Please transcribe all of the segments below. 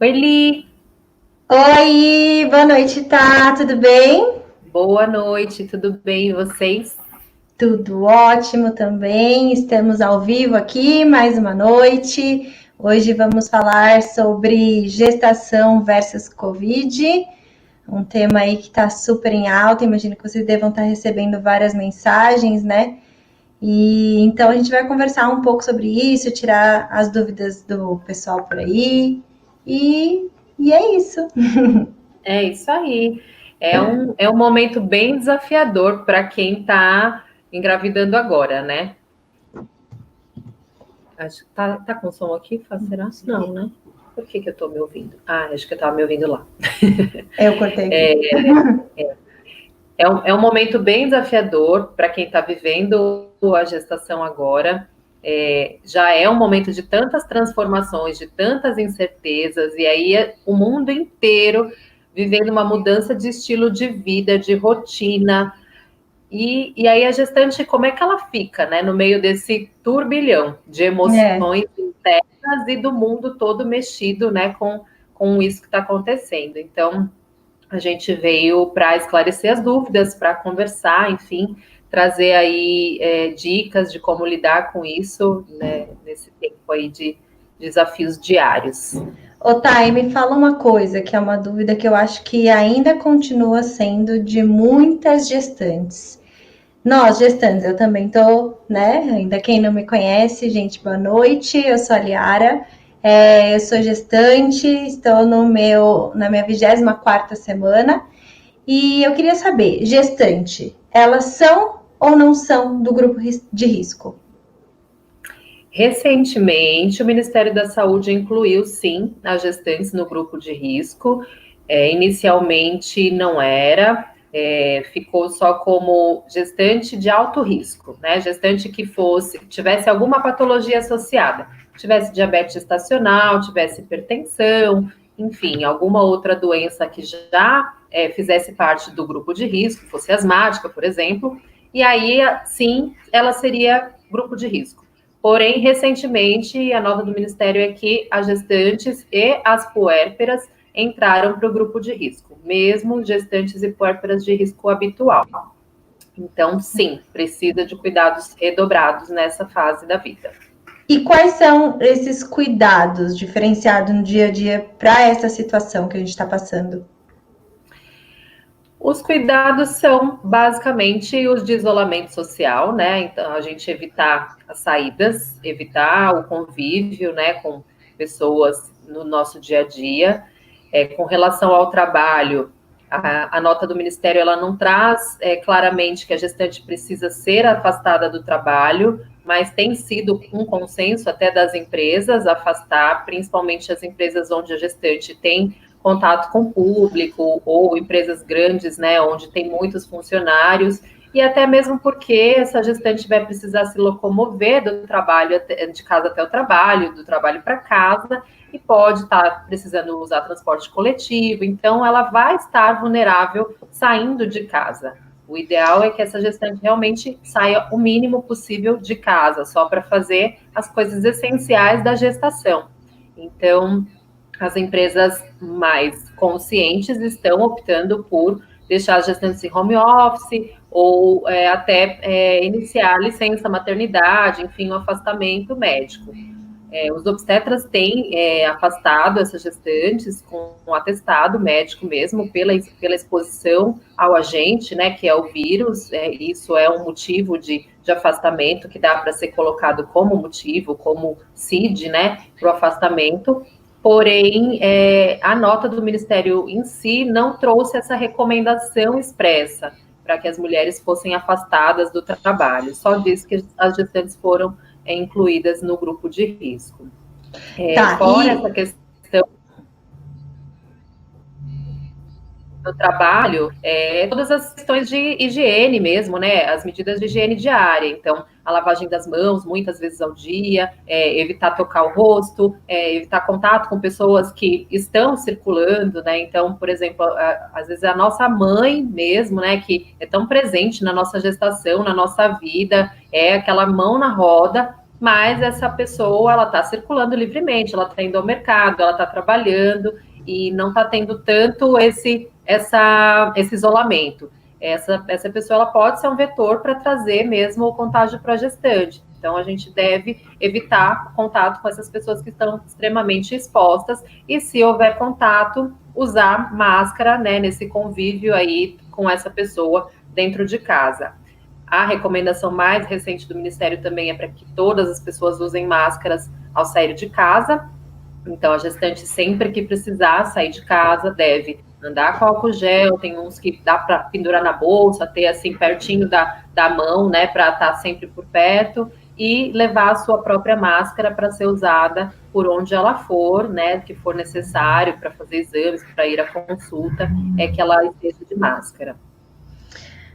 Oi, Li. Oi, boa noite, tá? Tudo bem? Boa noite, tudo bem e vocês? Tudo ótimo também. Estamos ao vivo aqui mais uma noite. Hoje vamos falar sobre gestação versus Covid, um tema aí que está super em alta. Imagino que vocês devam estar recebendo várias mensagens, né? E então a gente vai conversar um pouco sobre isso, tirar as dúvidas do pessoal por aí. E é isso. É isso aí. É um momento bem desafiador para quem está engravidando agora, né? Acho que tá com som aqui, será? Não, né? Por que eu estou me ouvindo? Ah, acho que eu estava me ouvindo lá. Eu cortei aqui. É um momento bem desafiador para quem está vivendo a gestação agora. Já é um momento de tantas transformações, de tantas incertezas, e aí o mundo inteiro vivendo uma mudança de estilo de vida, de rotina. E aí a gestante, como é que ela fica, né, no meio desse turbilhão de É. emoções internas e do mundo todo mexido, né, com isso que está acontecendo. Então, a gente veio para esclarecer as dúvidas, para conversar, enfim, trazer aí dicas de como lidar com isso, né, nesse tempo aí de desafios diários. Ô, Thay, me fala uma coisa, que é uma dúvida que eu acho que ainda continua sendo de muitas gestantes. Nós, gestantes, eu também tô, né? Ainda quem não me conhece, gente, boa noite. Eu sou a Liara, eu sou gestante, estou na minha 24ª semana. E eu queria saber, gestante, elas são ou não são do grupo de risco? Recentemente, o Ministério da Saúde incluiu, sim, as gestantes no grupo de risco. Inicialmente não era, ficou só como gestante de alto risco, né? Gestante que tivesse alguma patologia associada, tivesse diabetes gestacional, tivesse hipertensão, enfim, alguma outra doença que já fizesse parte do grupo de risco, fosse asmática, por exemplo, e aí sim ela seria grupo de risco. Porém, recentemente, a nota do Ministério é que as gestantes e as puérperas entraram para o grupo de risco, mesmo gestantes e puérperas de risco habitual. Então, sim, precisa de cuidados redobrados nessa fase da vida. E quais são esses cuidados diferenciados no dia a dia para essa situação que a gente está passando? Os cuidados são basicamente os de isolamento social, né? Então, a gente evitar as saídas, evitar o convívio, né, com pessoas no nosso dia a dia. Com relação ao trabalho, a nota do Ministério ela não traz claramente que a gestante precisa ser afastada do trabalho, mas tem sido um consenso até das empresas afastar, principalmente as empresas onde a gestante tem contato com o público ou empresas grandes, né, onde tem muitos funcionários, e até mesmo porque essa gestante vai precisar se locomover do trabalho, de casa até o trabalho, do trabalho para casa, e pode estar precisando usar transporte coletivo, então ela vai estar vulnerável saindo de casa. O ideal é que essa gestante realmente saia o mínimo possível de casa, só para fazer as coisas essenciais da gestação. Então, as empresas mais conscientes estão optando por deixar as gestantes em home office ou até iniciar licença maternidade, enfim, um afastamento médico. Os obstetras têm afastado essas gestantes com um atestado médico mesmo, pela exposição ao agente, né, que é o vírus. Isso é um motivo de afastamento que dá para ser colocado como motivo, como CID, né, para o afastamento. Porém, a nota do Ministério em si não trouxe essa recomendação expressa para que as mulheres fossem afastadas do trabalho. Só diz que as gestantes foram incluídas no grupo de risco. Tá, Fora essa e questão do trabalho, todas as questões de higiene mesmo, né? As medidas de higiene diária. Então, a lavagem das mãos, muitas vezes ao dia, evitar tocar o rosto, evitar contato com pessoas que estão circulando, né? Então, por exemplo, às vezes a nossa mãe mesmo, né? Que é tão presente na nossa gestação, na nossa vida, é aquela mão na roda. mas essa pessoa, ela está circulando livremente, ela está indo ao mercado, ela está trabalhando e não está tendo tanto esse isolamento. Essa pessoa, ela pode ser um vetor para trazer mesmo o contágio para a gestante. Então, a gente deve evitar contato com essas pessoas que estão extremamente expostas e, se houver contato, usar máscara, né, nesse convívio aí com essa pessoa dentro de casa. A recomendação mais recente do Ministério também é para que todas as pessoas usem máscaras ao sair de casa. Então, a gestante, sempre que precisar sair de casa, deve andar com álcool gel. Tem uns que dá para pendurar na bolsa, ter assim pertinho da mão, né, para estar sempre por perto, e levar a sua própria máscara para ser usada por onde ela for, né, que for necessário para fazer exames, para ir à consulta, é que ela esteja de máscara.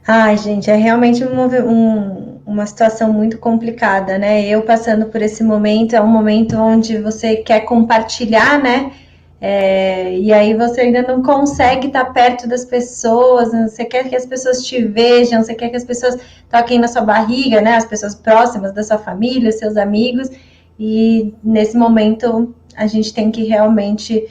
Ai, gente, é realmente uma situação muito complicada, né? Eu passando por esse momento, é um momento onde você quer compartilhar, né? E aí você ainda não consegue estar perto das pessoas, né? Você quer que as pessoas te vejam, você quer que as pessoas toquem na sua barriga, né? As pessoas próximas da sua família, seus amigos, e nesse momento a gente tem que realmente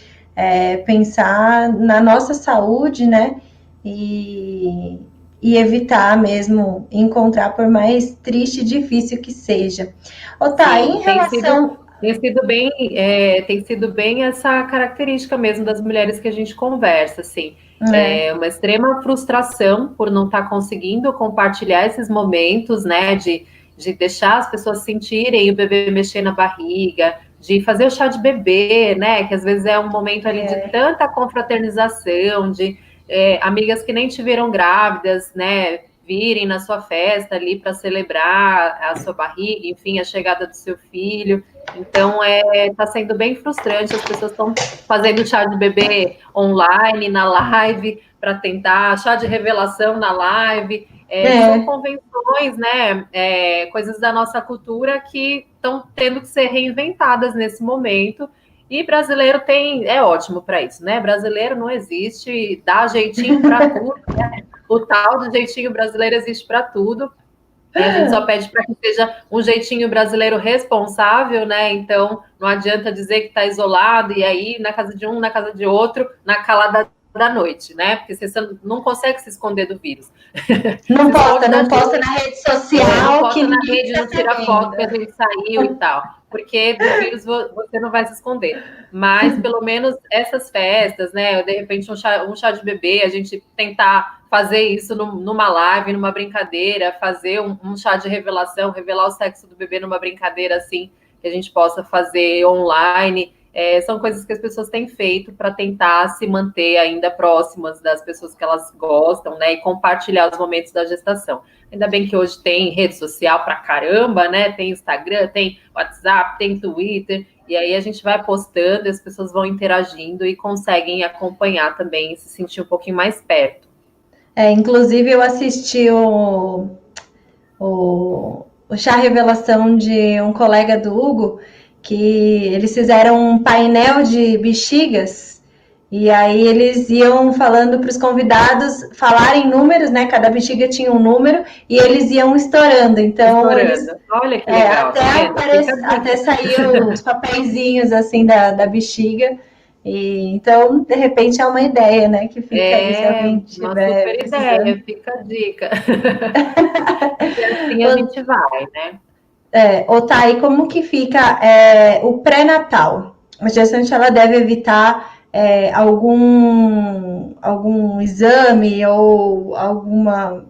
pensar na nossa saúde, né? E, e evitar mesmo encontrar, por mais triste e difícil que seja. Tá, em relação... Tem sido bem essa característica mesmo das mulheres que a gente conversa, assim. É uma extrema frustração por não estar conseguindo compartilhar esses momentos, né, de deixar as pessoas sentirem o bebê mexer na barriga, de fazer o chá de bebê, né, que às vezes é um momento ali de tanta confraternização, de amigas que nem te viram grávidas, né, virem na sua festa ali para celebrar a sua barriga, enfim, a chegada do seu filho. Então, está sendo bem frustrante. As pessoas estão fazendo chá de bebê online, na live, para tentar, chá de revelação na live. São convenções, né? Coisas da nossa cultura que estão tendo que ser reinventadas nesse momento. E brasileiro é ótimo para isso, né? Brasileiro não existe, dá jeitinho para tudo, né? O tal do jeitinho brasileiro existe para tudo. E a gente só pede para que seja um jeitinho brasileiro responsável, né? Então, não adianta dizer que está isolado e aí na casa de um, na casa de outro, na calada da noite, né? Porque você não consegue se esconder do vírus. Não posta na rede social. Não posta na rede, não tira foto que a gente saiu e tal. Porque do vírus você não vai se esconder. Mas, pelo menos, essas festas, né? De repente, um chá de bebê, a gente tentar fazer isso numa live, numa brincadeira, fazer um chá de revelação, revelar o sexo do bebê numa brincadeira assim, que a gente possa fazer online. São coisas que as pessoas têm feito para tentar se manter ainda próximas das pessoas que elas gostam, né? E compartilhar os momentos da gestação. Ainda bem que hoje tem rede social pra caramba, né? Tem Instagram, tem WhatsApp, tem Twitter. E aí a gente vai postando, as pessoas vão interagindo e conseguem acompanhar também e se sentir um pouquinho mais perto. Inclusive eu assisti o chá revelação de um colega do Hugo, que eles fizeram um painel de bexigas, e aí eles iam falando para os convidados falarem números, né? Cada bexiga tinha um número, e eles iam estourando. Então, olha que legal. Até saiu os papeizinhos assim da bexiga. Então, de repente, é uma ideia, né? Que fica aí, se alguém tiver. Uma super ideia, fica a dica. E assim a gente vai, né? Thay, como que fica o pré-natal? A gestante ela deve evitar algum exame ou alguma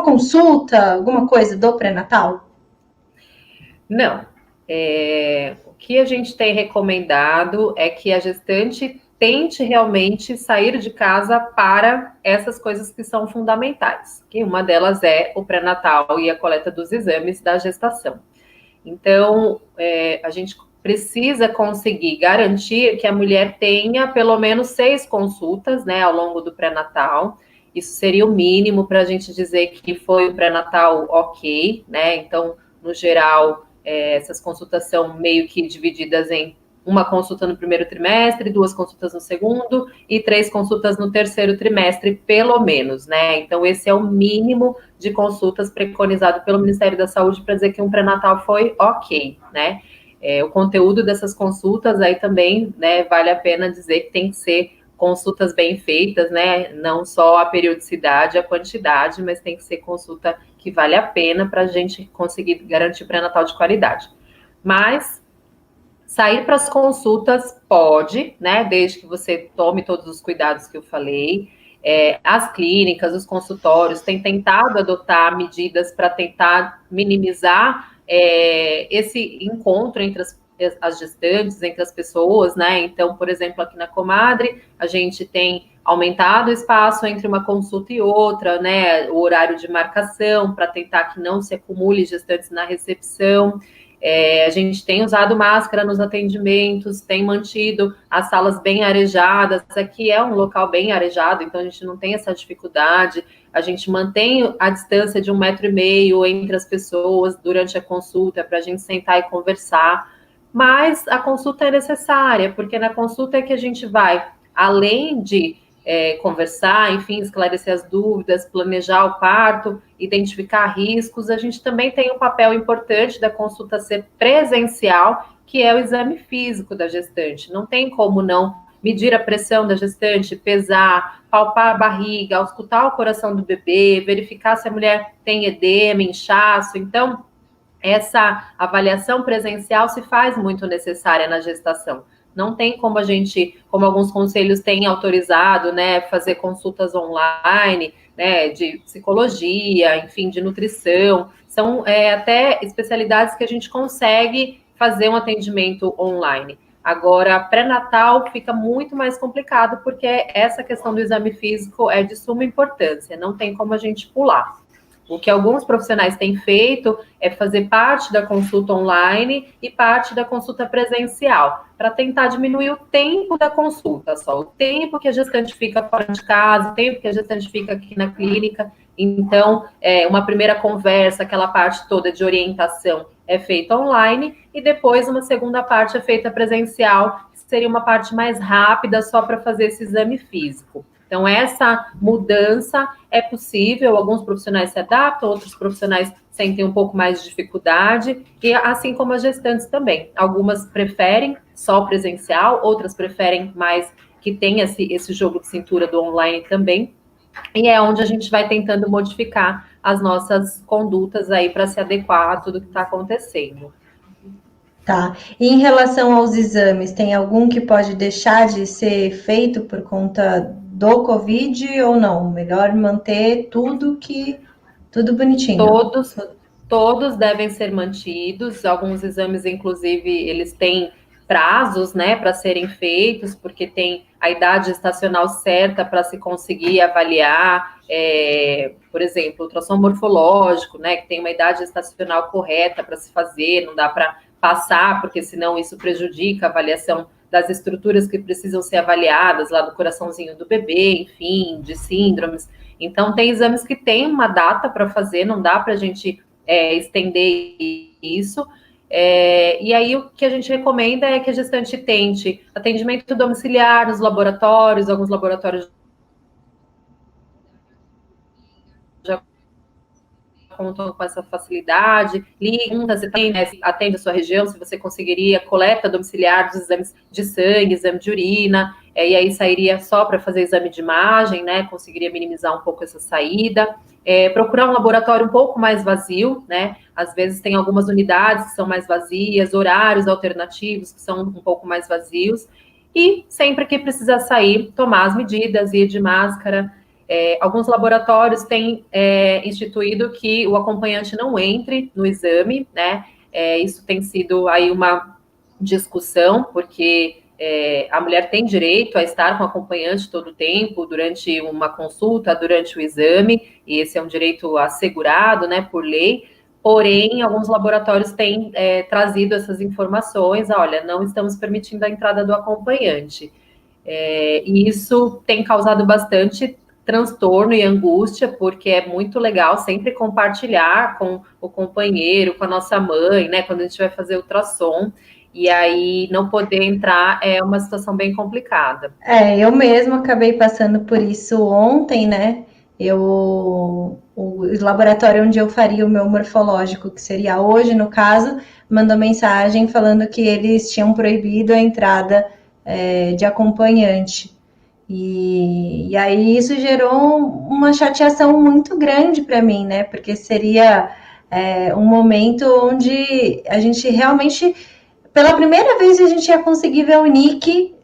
consulta, alguma coisa do pré-natal? Não. O que a gente tem recomendado é que a gestante tente realmente sair de casa para essas coisas que são fundamentais, que uma delas é o pré-natal e a coleta dos exames da gestação. Então, a gente precisa conseguir garantir que a mulher tenha pelo menos 6 consultas, né, ao longo do pré-natal. Isso seria o mínimo para a gente dizer que foi o pré-natal ok, né? Então, no geral, essas consultas são meio que divididas em uma consulta no primeiro trimestre, 2 consultas no segundo e 3 consultas no terceiro trimestre, pelo menos, né? Então, esse é o mínimo de consultas preconizado pelo Ministério da Saúde para dizer que um pré-natal foi ok, né? O conteúdo dessas consultas aí também, né, vale a pena dizer que tem que ser consultas bem feitas, né? Não só a periodicidade, a quantidade, mas tem que ser consulta que vale a pena para a gente conseguir garantir pré-natal de qualidade. Mas sair para as consultas pode, né? Desde que você tome todos os cuidados que eu falei. As clínicas, os consultórios têm tentado adotar medidas para tentar minimizar esse encontro entre as gestantes, entre as pessoas, né? Então, por exemplo, aqui na Comadre, a gente tem aumentado o espaço entre uma consulta e outra, né? O horário de marcação, para tentar que não se acumule gestantes na recepção. A gente tem usado máscara nos atendimentos, tem mantido as salas bem arejadas. Aqui é um local bem arejado, então a gente não tem essa dificuldade. A gente mantém a distância de 1,5 m entre as pessoas durante a consulta para a gente sentar e conversar. Mas a consulta é necessária, porque na consulta é que a gente vai, além de conversar, enfim, esclarecer as dúvidas, planejar o parto, identificar riscos, a gente também tem um papel importante da consulta ser presencial, que é o exame físico da gestante. Não tem como não medir a pressão da gestante, pesar, palpar a barriga, auscultar o coração do bebê, verificar se a mulher tem edema, inchaço. Então, essa avaliação presencial se faz muito necessária na gestação. Não tem como a gente, como alguns conselhos têm autorizado, né, fazer consultas online, né, de psicologia, enfim, de nutrição. São até especialidades que a gente consegue fazer um atendimento online. Agora, pré-natal fica muito mais complicado, porque essa questão do exame físico é de suma importância, não tem como a gente pular. O que alguns profissionais têm feito é fazer parte da consulta online e parte da consulta presencial, para tentar diminuir o tempo da consulta, só o tempo que a gestante fica fora de casa, o tempo que a gestante fica aqui na clínica. Então, uma primeira conversa, aquela parte toda de orientação é feita online, e depois uma segunda parte é feita presencial, que seria uma parte mais rápida, só para fazer esse exame físico. Então, essa mudança é possível, alguns profissionais se adaptam, outros profissionais sentem um pouco mais de dificuldade, e assim como as gestantes também. Algumas preferem só presencial, outras preferem mais que tenha esse jogo de cintura do online também, e é onde a gente vai tentando modificar as nossas condutas aí para se adequar a tudo que está acontecendo. Tá. E em relação aos exames, tem algum que pode deixar de ser feito por conta do Covid ou não? Melhor manter tudo bonitinho. Todos devem ser mantidos. Alguns exames, inclusive, eles têm prazos, né, para serem feitos, porque tem a idade estacional certa para se conseguir avaliar, por exemplo, ultrassom morfológico, né, que tem uma idade estacional correta para se fazer, não dá para passar, porque senão isso prejudica a avaliação das estruturas que precisam ser avaliadas lá do coraçãozinho do bebê, enfim, de síndromes. Então, tem exames que têm uma data para fazer, não dá para a gente estender isso. E aí, o que a gente recomenda é que a gestante tente atendimento domiciliar nos laboratórios, alguns laboratórios já contam com essa facilidade, liga, você tem, né, atende a sua região, se você conseguiria coleta domiciliar dos exames de sangue, exame de urina, e aí sairia só para fazer exame de imagem, né, conseguiria minimizar um pouco essa saída, procurar um laboratório um pouco mais vazio, né, às vezes tem algumas unidades que são mais vazias, horários alternativos que são um pouco mais vazios, e sempre que precisar sair, tomar as medidas, ir de máscara. Alguns laboratórios têm instituído que o acompanhante não entre no exame, né? Isso tem sido aí uma discussão, porque a mulher tem direito a estar com o acompanhante todo o tempo, durante uma consulta, durante o exame, e esse é um direito assegurado, né, por lei. Porém, alguns laboratórios têm trazido essas informações, olha, não estamos permitindo a entrada do acompanhante. E isso tem causado bastante transtorno e angústia, porque é muito legal sempre compartilhar com o companheiro, com a nossa mãe, né, quando a gente vai fazer ultrassom, e aí não poder entrar é uma situação bem complicada. Eu mesma acabei passando por isso ontem, né? O laboratório onde eu faria o meu morfológico, que seria hoje, no caso, mandou mensagem falando que eles tinham proibido a entrada de acompanhante. E aí isso gerou uma chateação muito grande para mim, né? Porque seria um momento onde a gente realmente, pela primeira vez, a gente ia conseguir ver o Nick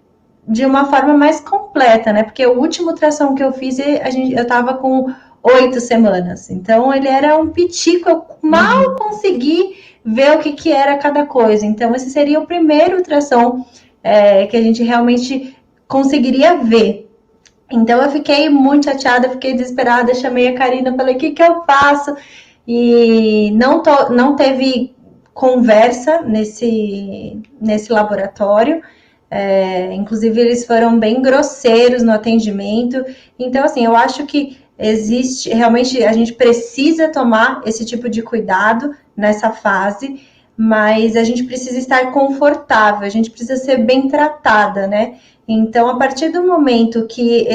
de uma forma mais completa, né? Porque o último ultrassom que eu fiz, eu tava com 8 semanas. Então ele era um pitico, eu mal consegui ver o que era cada coisa. Então esse seria o primeiro ultrassom que a gente realmente conseguiria ver. Então eu fiquei muito chateada, fiquei desesperada, chamei a Karina, falei, o que eu faço? E não teve conversa nesse laboratório. Inclusive, eles foram bem grosseiros no atendimento. Então, assim, eu acho que existe, realmente, a gente precisa tomar esse tipo de cuidado nessa fase, mas a gente precisa estar confortável, a gente precisa ser bem tratada, né? Então, a partir do momento que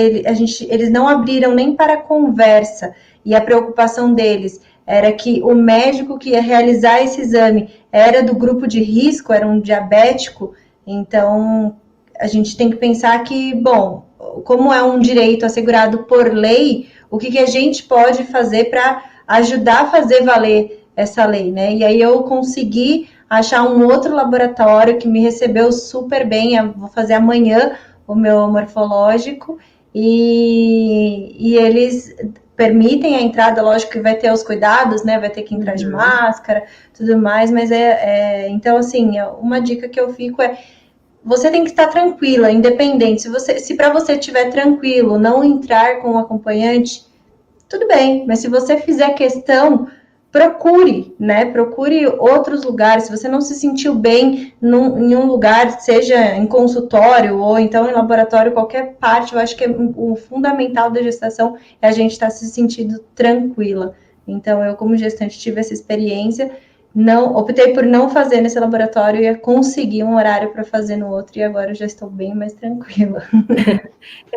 eles não abriram nem para conversa, e a preocupação deles era que o médico que ia realizar esse exame era do grupo de risco, era um diabético, então a gente tem que pensar que, bom, como é um direito assegurado por lei, o que a gente pode fazer para ajudar a fazer valer essa lei, né? E aí eu consegui achar um outro laboratório que me recebeu super bem. Eu vou fazer amanhã o meu morfológico e eles permitem a entrada, lógico que vai ter os cuidados, né? Vai ter que entrar de máscara, tudo mais, mas então assim, uma dica que eu fico você tem que estar tranquila, independente. Se para você estiver tranquilo, não entrar com o acompanhante, tudo bem, mas se você fizer questão, procure, né? Procure outros lugares. Se você não se sentiu bem em um lugar, seja em consultório ou então em laboratório, qualquer parte, eu acho que o fundamental da gestação é a gente estar se sentindo tranquila. Então, eu, como gestante, tive essa experiência. Não, optei por não fazer nesse laboratório e conseguir um horário para fazer no outro, e agora eu já estou bem mais tranquila.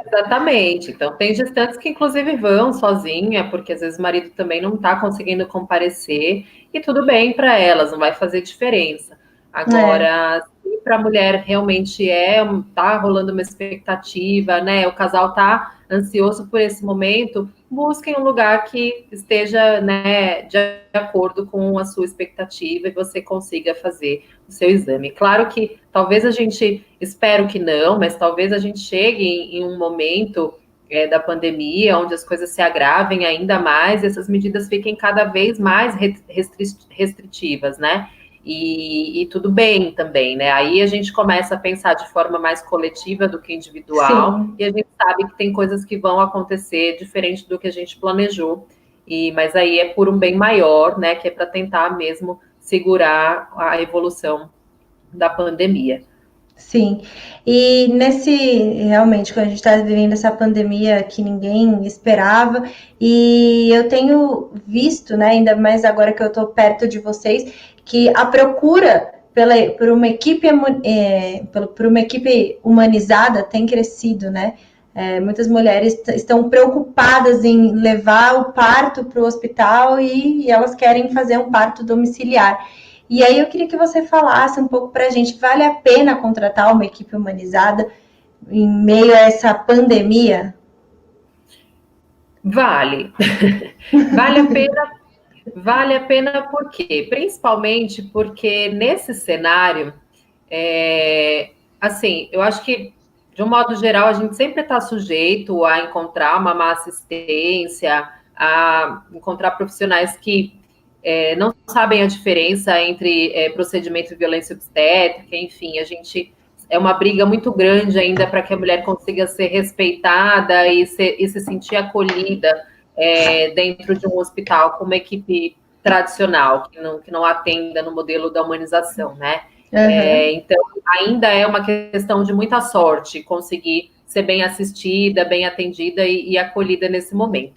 Exatamente. Então, tem gestantes que, inclusive, vão sozinha, porque às vezes o marido também não está conseguindo comparecer, e tudo bem para elas, não vai fazer diferença. Agora, se para a mulher realmente tá rolando uma expectativa, né? O casal tá ansioso por esse momento, busquem um lugar que esteja, né, de acordo com a sua expectativa e você consiga fazer o seu exame. Claro que talvez a gente, espero que não, mas talvez a gente chegue em um momento da pandemia, onde as coisas se agravem ainda mais e essas medidas fiquem cada vez mais restritivas, né? E tudo bem também, né? Aí a gente começa a pensar de forma mais coletiva do que individual, Sim. e a gente sabe que tem coisas que vão acontecer diferente do que a gente planejou. Mas aí é por um bem maior, né? Que é para tentar mesmo segurar a evolução da pandemia. Sim, e realmente, quando a gente está vivendo essa pandemia que ninguém esperava, e eu tenho visto, né, ainda mais agora que eu estou perto de vocês, que a procura por uma equipe humanizada tem crescido, né? Muitas mulheres estão preocupadas em levar o parto para o hospital e elas querem fazer um parto domiciliar. E aí eu queria que você falasse um pouco para a gente, vale a pena contratar uma equipe humanizada em meio a essa pandemia? Vale. Vale a pena por quê? Principalmente porque nesse cenário, assim, eu acho que, de um modo geral, a gente sempre está sujeito a encontrar uma má assistência, a encontrar profissionais que não sabem a diferença entre procedimento e violência obstétrica, enfim, a gente é uma briga muito grande ainda para que a mulher consiga ser respeitada e se sentir acolhida dentro de um hospital com uma equipe tradicional, que não atenda no modelo da humanização, né? Então, ainda é uma questão de muita sorte conseguir ser bem assistida, bem atendida e acolhida nesse momento.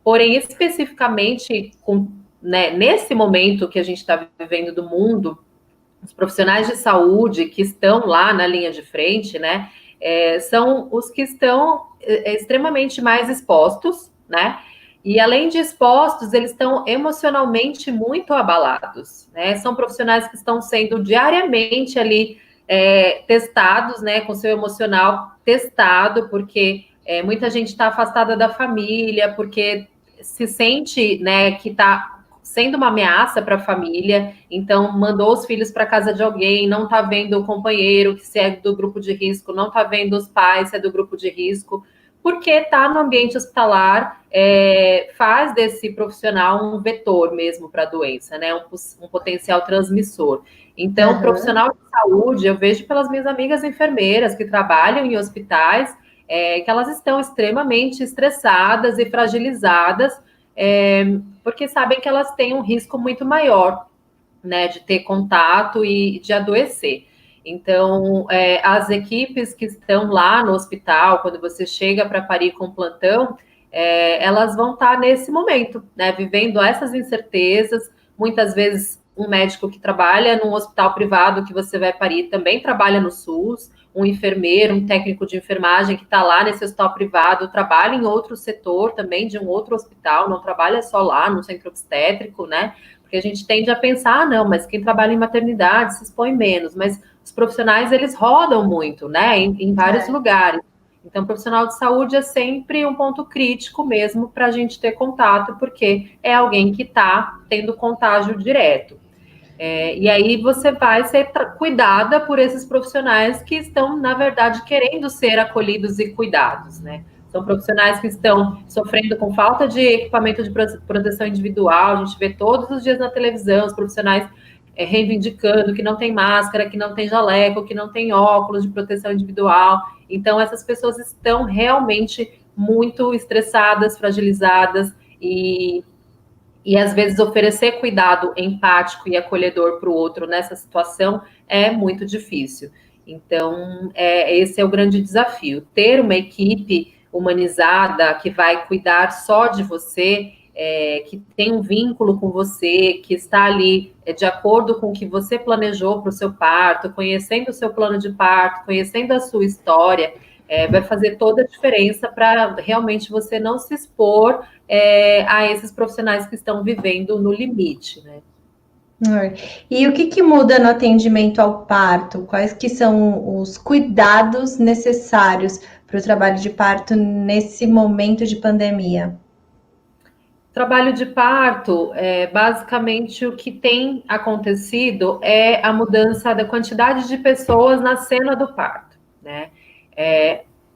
Porém, especificamente, nesse momento que a gente está vivendo do mundo, os profissionais de saúde que estão lá na linha de frente, né, são os que estão extremamente mais expostos, né? E além de expostos, eles estão emocionalmente muito abalados, né? São profissionais que estão sendo diariamente ali testados, né, com seu emocional testado, porque muita gente está afastada da família, porque se sente, né, que está sendo uma ameaça para a família, então mandou os filhos para casa de alguém, não está vendo o companheiro que se é do grupo de risco, não está vendo os pais se é do grupo de risco, porque está no ambiente hospitalar, faz desse profissional um vetor mesmo para a doença, né? Um potencial transmissor. Então, o profissional de saúde, eu vejo pelas minhas amigas enfermeiras que trabalham em hospitais, que elas estão extremamente estressadas e fragilizadas, porque sabem que elas têm um risco muito maior, né, de ter contato e de adoecer. Então, as equipes que estão lá no hospital, quando você chega para parir com plantão, elas vão estar nesse momento, né, vivendo essas incertezas. Muitas vezes, um médico que trabalha num hospital privado que você vai parir também trabalha no SUS, um enfermeiro, um técnico de enfermagem que está lá nesse hospital privado, trabalha em outro setor também, de um outro hospital, não trabalha só lá no centro obstétrico, né? Porque a gente tende a pensar, não, mas quem trabalha em maternidade se expõe menos, mas os profissionais, eles rodam muito, né, em vários lugares. Então, o profissional de saúde é sempre um ponto crítico mesmo para a gente ter contato, porque é alguém que está tendo contágio direto. E aí você vai ser cuidada por esses profissionais que estão, na verdade, querendo ser acolhidos e cuidados, né? São profissionais que estão sofrendo com falta de equipamento de proteção individual, a gente vê todos os dias na televisão os profissionais reivindicando que não tem máscara, que não tem jaleco, que não tem óculos de proteção individual. Então, essas pessoas estão realmente muito estressadas, fragilizadas e às vezes oferecer cuidado empático e acolhedor para o outro nessa situação é muito difícil. Então, esse é o grande desafio. Ter uma equipe humanizada que vai cuidar só de você, que tem um vínculo com você, que está ali de acordo com o que você planejou para o seu parto, conhecendo o seu plano de parto, conhecendo a sua história, vai fazer toda a diferença para realmente você não se expor a esses profissionais que estão vivendo no limite, né? E o que muda no atendimento ao parto? Quais que são os cuidados necessários para o trabalho de parto nesse momento de pandemia? Trabalho de parto, basicamente o que tem acontecido é a mudança da quantidade de pessoas na cena do parto, né?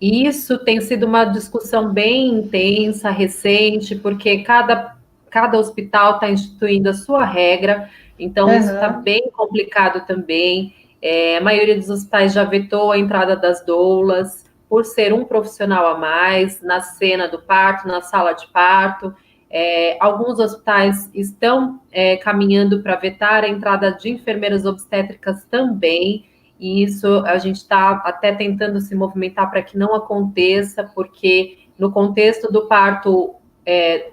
Isso tem sido uma discussão bem intensa, recente, porque cada hospital está instituindo a sua regra, então isso está bem complicado também. A maioria dos hospitais já vetou a entrada das doulas, por ser um profissional a mais na cena do parto, na sala de parto. Alguns hospitais estão caminhando para vetar a entrada de enfermeiras obstétricas também, e isso a gente está até tentando se movimentar para que não aconteça, porque no contexto do parto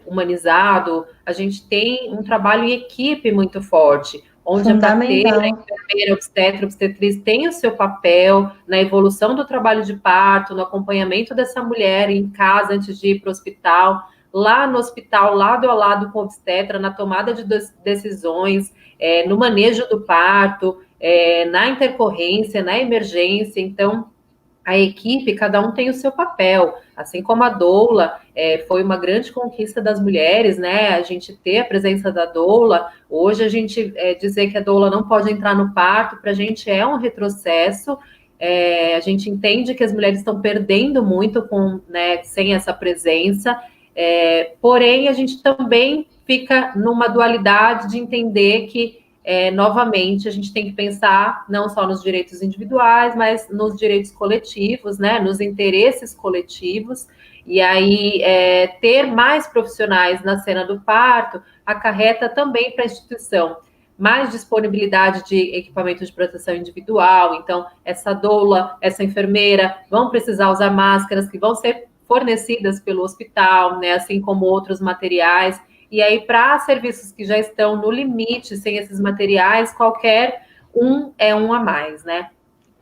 humanizado, a gente tem um trabalho em equipe muito forte, onde a parteira, a enfermeira, obstetriz tem o seu papel na evolução do trabalho de parto, no acompanhamento dessa mulher em casa antes de ir para o hospital, lá no hospital, lado a lado com o obstetra, na tomada de decisões, no manejo do parto, na intercorrência, na emergência. Então, a equipe, cada um tem o seu papel, assim como a doula foi uma grande conquista das mulheres, né? A gente ter a presença da doula, hoje a gente dizer que a doula não pode entrar no parto, para a gente é um retrocesso. A gente entende que as mulheres estão perdendo muito sem essa presença, porém a gente também fica numa dualidade de entender que novamente, a gente tem que pensar não só nos direitos individuais, mas nos direitos coletivos, né, nos interesses coletivos, e aí ter mais profissionais na cena do parto acarreta também para a instituição mais disponibilidade de equipamento de proteção individual. Então, essa doula, essa enfermeira vão precisar usar máscaras que vão ser fornecidas pelo hospital, né, assim como outros materiais. E aí, para serviços que já estão no limite, sem esses materiais, qualquer um é um a mais, né?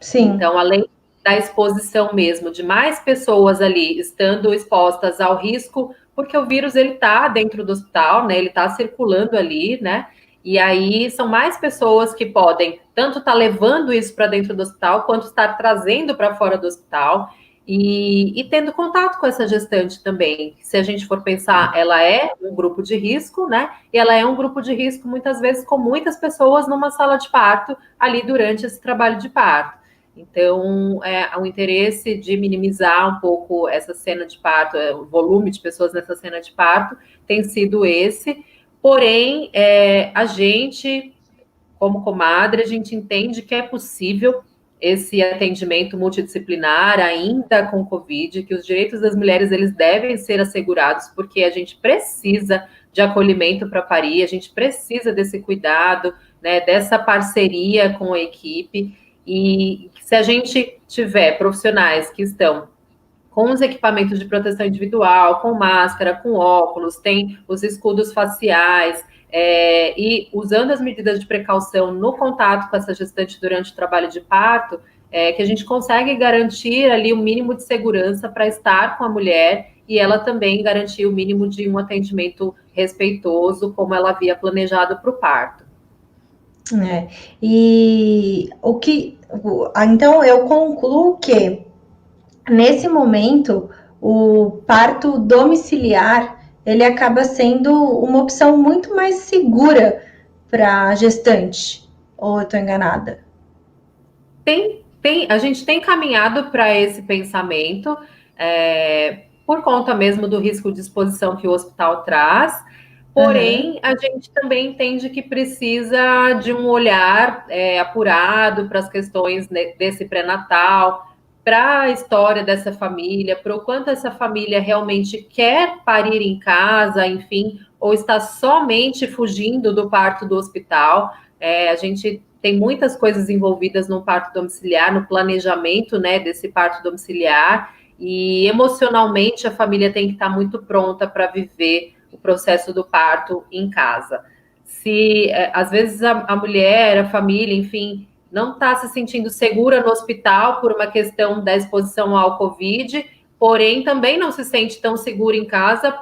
Sim. Então, além da exposição mesmo de mais pessoas ali estando expostas ao risco, porque o vírus ele está dentro do hospital, né? Ele está circulando ali, né? E aí são mais pessoas que podem tanto estar levando isso para dentro do hospital, quanto estar trazendo para fora do hospital e tendo contato com essa gestante também. Se a gente for pensar, ela é um grupo de risco, né? E ela é um grupo de risco muitas vezes com muitas pessoas numa sala de parto ali durante esse trabalho de parto. Então, o interesse de minimizar um pouco essa cena de parto, o volume de pessoas nessa cena de parto, tem sido esse. Porém, a gente, como comadre, a gente entende que é possível esse atendimento multidisciplinar ainda com Covid, que os direitos das mulheres eles devem ser assegurados, porque a gente precisa de acolhimento para parir, a gente precisa desse cuidado, né, dessa parceria com a equipe. E se a gente tiver profissionais que estão com os equipamentos de proteção individual, com máscara, com óculos, tem os escudos faciais, e usando as medidas de precaução no contato com essa gestante durante o trabalho de parto, que a gente consegue garantir ali o mínimo de segurança para estar com a mulher e ela também garantir o mínimo de um atendimento respeitoso, como ela havia planejado para o parto. E então eu concluo que nesse momento o parto domiciliar ele acaba sendo uma opção muito mais segura para a gestante. Ou eu estou enganada? A gente tem caminhado para esse pensamento, por conta mesmo do risco de exposição que o hospital traz, porém, a gente também entende que precisa de um olhar apurado para as questões desse pré-natal, para a história dessa família, para o quanto essa família realmente quer parir em casa, enfim, ou está somente fugindo do parto do hospital. A gente tem muitas coisas envolvidas no parto domiciliar, no planejamento, né, desse parto domiciliar, e emocionalmente a família tem que estar muito pronta para viver o processo do parto em casa. Se às vezes a mulher, a família, enfim, não está se sentindo segura no hospital por uma questão da exposição ao Covid, porém também não se sente tão segura em casa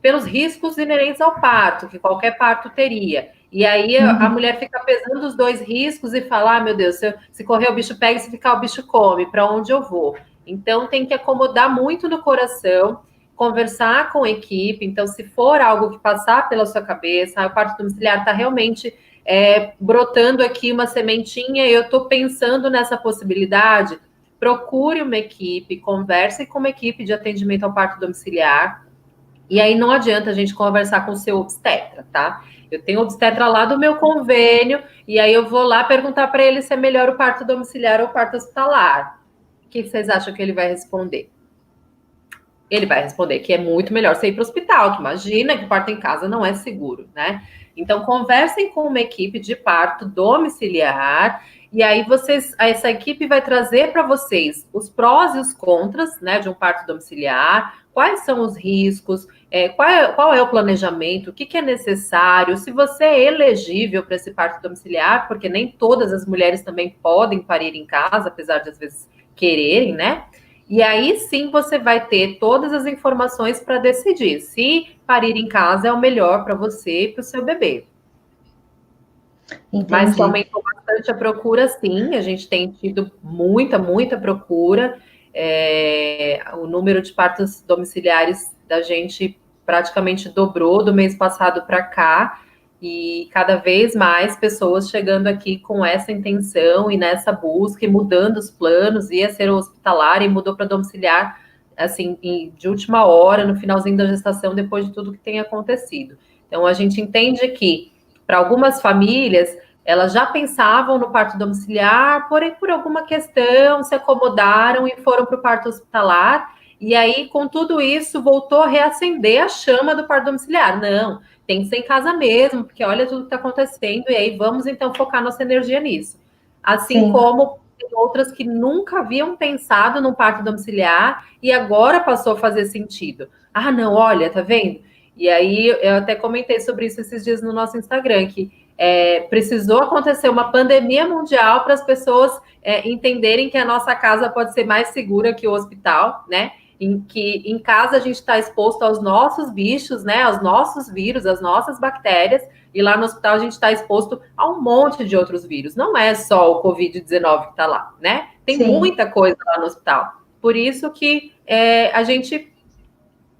pelos riscos inerentes ao parto, que qualquer parto teria. E aí a mulher fica pesando os dois riscos e fala, meu Deus, se correr o bicho pega, se ficar o bicho come, para onde eu vou? Então tem que acomodar muito no coração, conversar com a equipe. Então, se for algo que passar pela sua cabeça, o parto domiciliar está realmente brotando aqui uma sementinha, eu estou pensando nessa possibilidade, procure uma equipe, converse com uma equipe de atendimento ao parto domiciliar. E aí não adianta a gente conversar com o seu obstetra, tá? Eu tenho obstetra lá do meu convênio, e aí eu vou lá perguntar para ele se é melhor o parto domiciliar ou o parto hospitalar. O que vocês acham que ele vai responder? Ele vai responder que é muito melhor você ir para o hospital, que imagina que o parto em casa não é seguro, né? Então, conversem com uma equipe de parto domiciliar, e aí essa equipe vai trazer para vocês os prós e os contras, né, de um parto domiciliar, quais são os riscos, qual é o planejamento, o que é necessário, se você é elegível para esse parto domiciliar, porque nem todas as mulheres também podem parir em casa, apesar de às vezes quererem, né? E aí sim você vai ter todas as informações para decidir se parir em casa é o melhor para você e para o seu bebê. Entendi. Mas que aumentou bastante a procura, sim. A gente tem tido muita procura. O número de partos domiciliares da gente praticamente dobrou do mês passado para cá. E cada vez mais pessoas chegando aqui com essa intenção e nessa busca e mudando os planos, ia ser hospitalar e mudou para domiciliar, assim, de última hora, no finalzinho da gestação, depois de tudo que tem acontecido. Então, a gente entende que, para algumas famílias, elas já pensavam no parto domiciliar, porém, por alguma questão, se acomodaram e foram para o parto hospitalar. E aí, com tudo isso, voltou a reacender a chama do parto domiciliar. Não, tem que ser em casa mesmo, porque olha tudo que está acontecendo, e aí vamos então focar nossa energia nisso. Assim Sim. como tem outras que nunca haviam pensado no parto domiciliar e agora passou a fazer sentido. Ah, não, olha, tá vendo? E aí eu até comentei sobre isso esses dias no nosso Instagram, que precisou acontecer uma pandemia mundial para as pessoas entenderem que a nossa casa pode ser mais segura que o hospital, né? Em casa a gente está exposto aos nossos bichos, né? Aos nossos vírus, às nossas bactérias, e lá no hospital a gente está exposto a um monte de outros vírus. Não é só o Covid-19 que está lá, né? Tem muita coisa lá no hospital. Por isso que a gente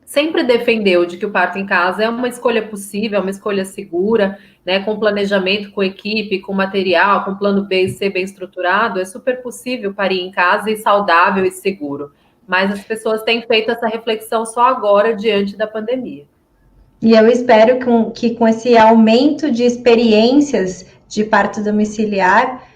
sempre defendeu de que o parto em casa é uma escolha possível, é uma escolha segura, né, com planejamento, com equipe, com material, com plano B e C bem estruturado, é super possível parir em casa e saudável e seguro. Mas as pessoas têm feito essa reflexão só agora, diante da pandemia. E eu espero que com esse aumento de experiências de parto domiciliar,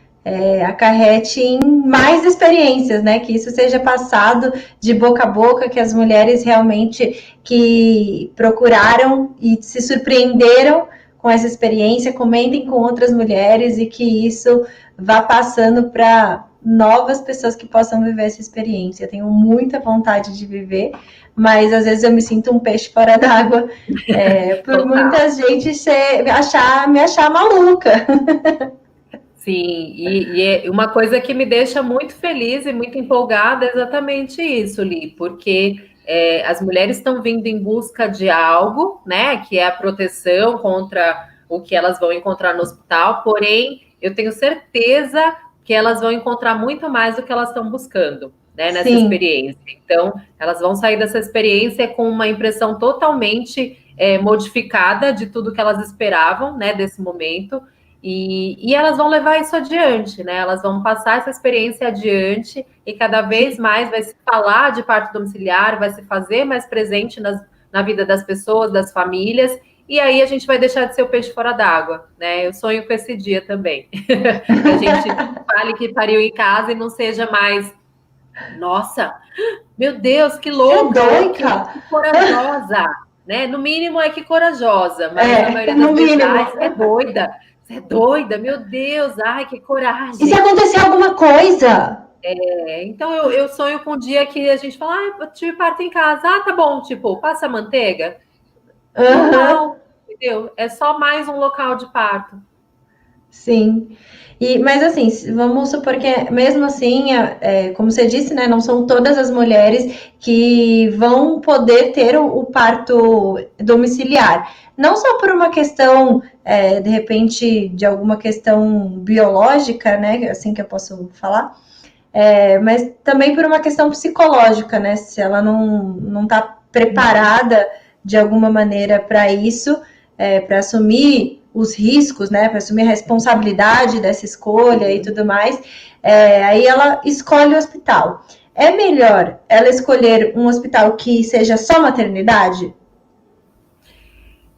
acarrete em mais experiências, né? Que isso seja passado de boca a boca, que as mulheres realmente que procuraram e se surpreenderam com essa experiência, comentem com outras mulheres e que isso vá passando para novas pessoas que possam viver essa experiência. Eu tenho muita vontade de viver, mas às vezes eu me sinto um peixe fora d'água, por muita gente me achar maluca. Sim, e uma coisa que me deixa muito feliz e muito empolgada é exatamente isso, Li, porque as mulheres estão vindo em busca de algo, né, que é a proteção contra o que elas vão encontrar no hospital, porém, eu tenho certeza que elas vão encontrar muito mais do que elas estão buscando, né, nessa experiência. Então, elas vão sair dessa experiência com uma impressão totalmente modificada de tudo que elas esperavam, né, desse momento. E elas vão levar isso adiante, né? Elas vão passar essa experiência adiante e cada vez mais vai se falar de parto domiciliar, vai se fazer mais presente na vida das pessoas, das famílias, e aí a gente vai deixar de ser o peixe fora d'água, né? Eu sonho com esse dia também. Que a gente fale que pariu em casa e não seja mais, nossa, meu Deus, que louca, que corajosa, né? No mínimo é que corajosa, mas a maioria das vezes é doida. Você é doida, meu Deus, ai, que coragem. E se acontecer alguma coisa? Então eu sonho com um dia que a gente fala, eu tive parto em casa. Ah, tá bom, tipo, passa manteiga. Normal, entendeu? É só mais um local de parto. Sim. Mas assim, vamos supor que mesmo assim, como você disse, né, não são todas as mulheres que vão poder ter o parto domiciliar. Não só por uma questão, de repente, de alguma questão biológica, né, assim que eu posso falar, mas também por uma questão psicológica, né, se ela não está preparada de alguma maneira para isso, para assumir os riscos, né, para assumir a responsabilidade dessa escolha e tudo mais, aí ela escolhe o hospital. É melhor ela escolher um hospital que seja só maternidade?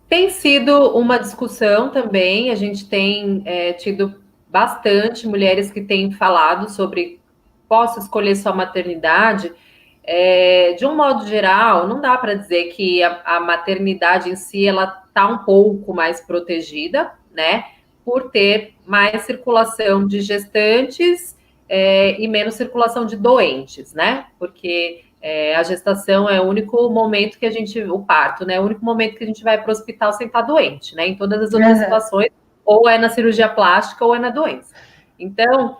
Tem sido uma discussão também, a gente tem tido bastante mulheres que têm falado sobre posso escolher só maternidade. De um modo geral, não dá para dizer que a maternidade em si ela está um pouco mais protegida, né? Por ter mais circulação de gestantes e menos circulação de doentes, né? Porque a gestação é o único momento que o parto, né? É o único momento que a gente vai para o hospital sem estar doente, né? Em todas as outras situações, ou é na cirurgia plástica ou é na doença. Então,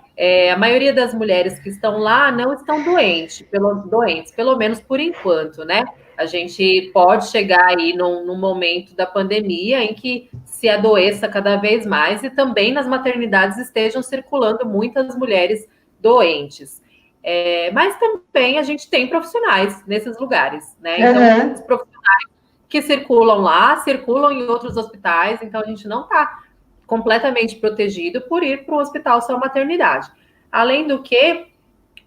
a maioria das mulheres que estão lá não estão doentes, pelo menos por enquanto, né? A gente pode chegar aí num momento da pandemia em que se adoeça cada vez mais e também nas maternidades estejam circulando muitas mulheres doentes. Mas também a gente tem profissionais nesses lugares, né? Então, os profissionais que circulam lá, circulam em outros hospitais, então a gente não está completamente protegido por ir para o hospital só maternidade. Além do que,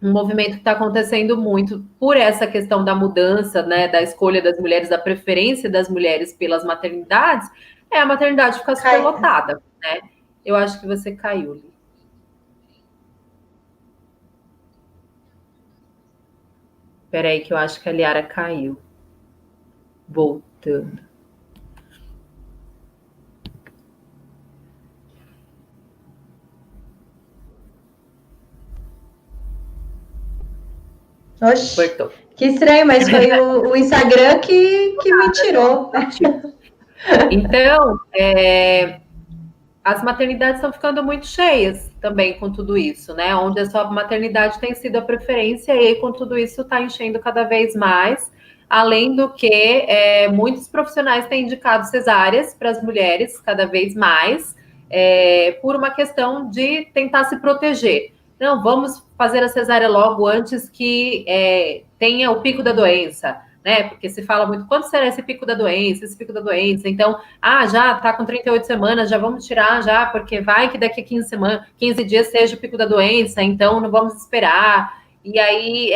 um movimento que está acontecendo muito por essa questão da mudança, né, da escolha das mulheres, da preferência das mulheres pelas maternidades, é a maternidade ficar superlotada, né? Eu acho que você caiu, Li. Peraí, que eu acho que a Liara caiu. Voltando. Oxe, cortou. Que estranho, mas foi o Instagram que me tirou. Então, as maternidades estão ficando muito cheias também com tudo isso, né? Onde a sua maternidade tem sido a preferência e com tudo isso está enchendo cada vez mais. Além do que muitos profissionais têm indicado cesáreas para as mulheres cada vez mais, por uma questão de tentar se proteger. Não, vamos fazer a cesárea logo antes que tenha o pico da doença, né? Porque se fala muito, quando será esse pico da doença, esse pico da doença? Então, já está com 38 semanas, já vamos tirar já, porque vai que daqui a 15 dias seja o pico da doença, então não vamos esperar. E aí,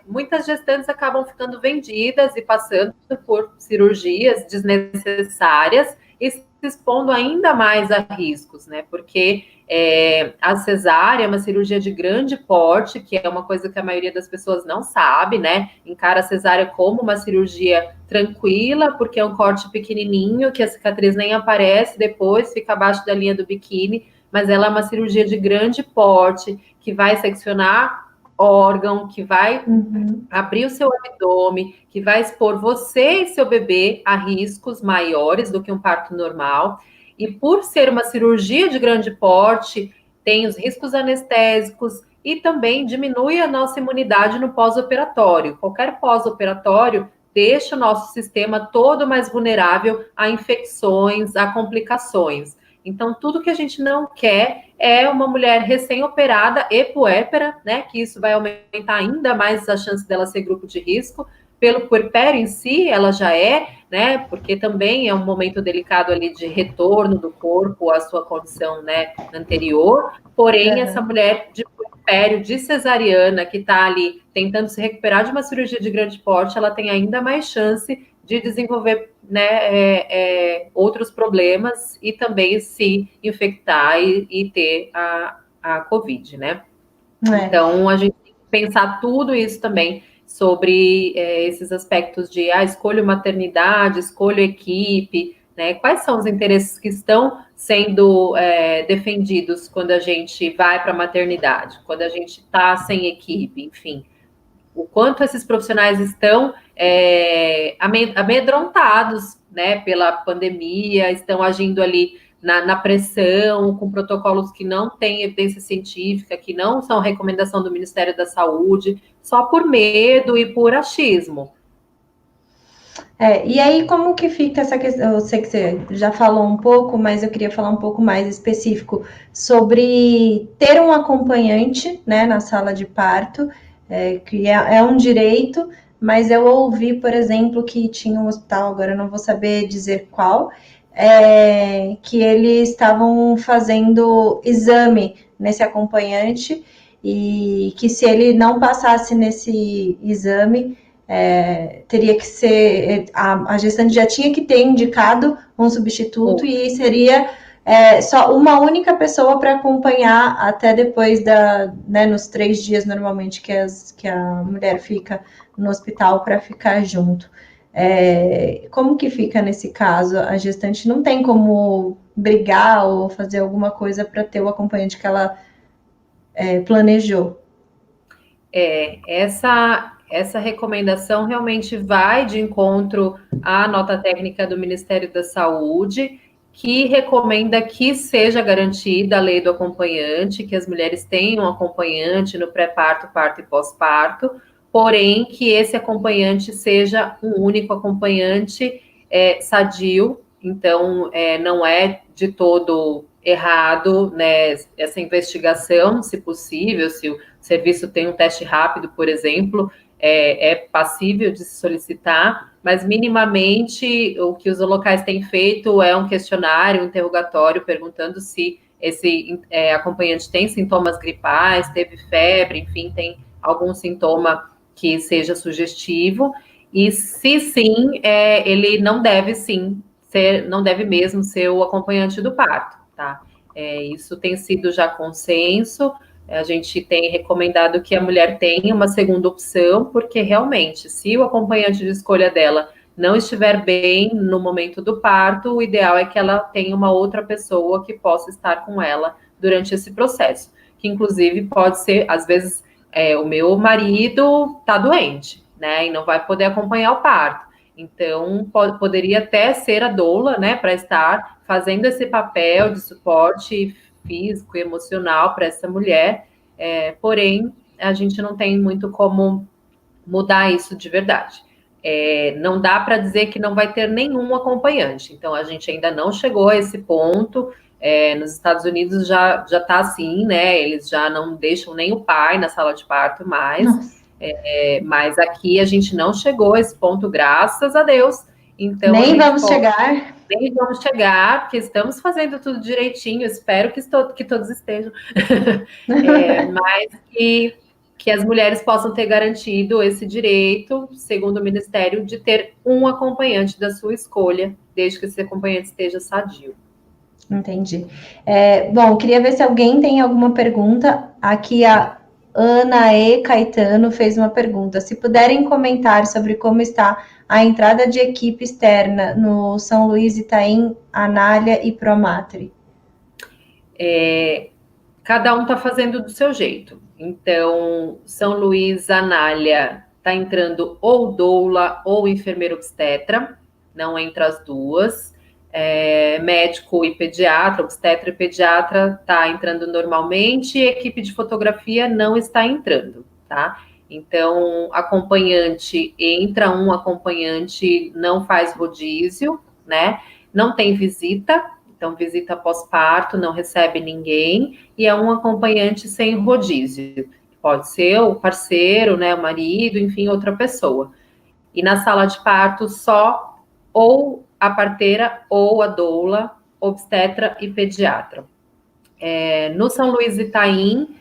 muitas gestantes acabam ficando vendidas e passando por cirurgias desnecessárias e se expondo ainda mais a riscos, né? Porque a cesárea é uma cirurgia de grande porte, que é uma coisa que a maioria das pessoas não sabe, né? Encara a cesárea como uma cirurgia tranquila, porque é um corte pequenininho, que a cicatriz nem aparece depois, fica abaixo da linha do biquíni, mas ela é uma cirurgia de grande porte, que vai seccionar órgão, que vai abrir o seu abdômen, que vai expor você e seu bebê a riscos maiores do que um parto normal. E por ser uma cirurgia de grande porte, tem os riscos anestésicos e também diminui a nossa imunidade no pós-operatório. Qualquer pós-operatório deixa o nosso sistema todo mais vulnerável a infecções, a complicações. Então, tudo que a gente não quer é uma mulher recém-operada e puérpera, né? Que isso vai aumentar ainda mais a chance dela ser grupo de risco. Pelo puerpério em si, ela já né? Porque também é um momento delicado ali de retorno do corpo à sua condição, né, anterior. Porém, essa mulher de puerpério, de cesariana, que está ali tentando se recuperar de uma cirurgia de grande porte, ela tem ainda mais chance de desenvolver, né, outros problemas e também se infectar e ter a Covid, né? Então, a gente tem que pensar tudo isso também sobre esses aspectos de escolho maternidade, escolho equipe, né? Quais são os interesses que estão sendo defendidos quando a gente vai para a maternidade, quando a gente está sem equipe, enfim. O quanto esses profissionais estão amedrontados, né, pela pandemia, estão agindo ali na pressão, com protocolos que não têm evidência científica, que não são recomendação do Ministério da Saúde, só por medo e por achismo. E aí, como que fica essa questão? Eu sei que você já falou um pouco, mas eu queria falar um pouco mais específico sobre ter um acompanhante, né, na sala de parto, que é um direito, mas eu ouvi, por exemplo, que tinha um hospital, agora eu não vou saber dizer qual, que eles estavam fazendo exame nesse acompanhante e que se ele não passasse nesse exame, teria que ser, a gestante já tinha que ter indicado um substituto e seria só uma única pessoa para acompanhar até depois nos 3 dias normalmente que a mulher fica no hospital para ficar junto. Como que fica nesse caso? A gestante não tem como brigar ou fazer alguma coisa para ter o acompanhante que ela planejou. Essa recomendação realmente vai de encontro à nota técnica do Ministério da Saúde, que recomenda que seja garantida a lei do acompanhante, que as mulheres tenham um acompanhante no pré-parto, parto e pós-parto, porém que esse acompanhante seja um único acompanhante sadio, então não é de todo errado, né, essa investigação, se possível, se o serviço tem um teste rápido, por exemplo, é passível de se solicitar, mas minimamente o que os locais têm feito é um questionário, um interrogatório, perguntando se esse acompanhante tem sintomas gripais, teve febre, enfim, tem algum sintoma que seja sugestivo, e se sim, ele não deve não deve mesmo ser o acompanhante do parto, tá? Isso tem sido já consenso. A gente tem recomendado que a mulher tenha uma segunda opção, porque realmente, se o acompanhante de escolha dela não estiver bem no momento do parto, o ideal é que ela tenha uma outra pessoa que possa estar com ela durante esse processo, que inclusive pode ser, às vezes, o meu marido está doente, né, e não vai poder acompanhar o parto. Então, poderia até ser a doula, né, para estar fazendo esse papel de suporte físico e emocional para essa mulher, porém, a gente não tem muito como mudar isso de verdade. Não dá para dizer que não vai ter nenhum acompanhante. Então, a gente ainda não chegou a esse ponto. Nos Estados Unidos já está assim, né? Eles já não deixam nem o pai na sala de parto mais. Mas aqui a gente não chegou a esse ponto, graças a Deus. Então, nem vamos chegar. Nem vamos chegar, porque estamos fazendo tudo direitinho. Espero que todos estejam. Mas que as mulheres possam ter garantido esse direito, segundo o Ministério, de ter um acompanhante da sua escolha, desde que esse acompanhante esteja sadio. Entendi. Bom, queria ver se alguém tem alguma pergunta. Aqui a Ana E. Caetano fez uma pergunta. Se puderem comentar sobre como está a entrada de equipe externa no São Luís Itaim, Anália e Promatri. Cada um está fazendo do seu jeito. Então, São Luís, Anália, está entrando ou doula ou enfermeiro obstetra, não entra as duas. Médico e pediatra, obstetra e pediatra está entrando normalmente, e equipe de fotografia não está entrando, tá? Então, acompanhante entra, um acompanhante não faz rodízio, né? Não tem visita, então visita pós-parto, não recebe ninguém, e é um acompanhante sem rodízio. Pode ser o parceiro, né, o marido, enfim, outra pessoa. E na sala de parto, só ou a parteira ou a doula, obstetra e pediatra. No São Luís Itaim,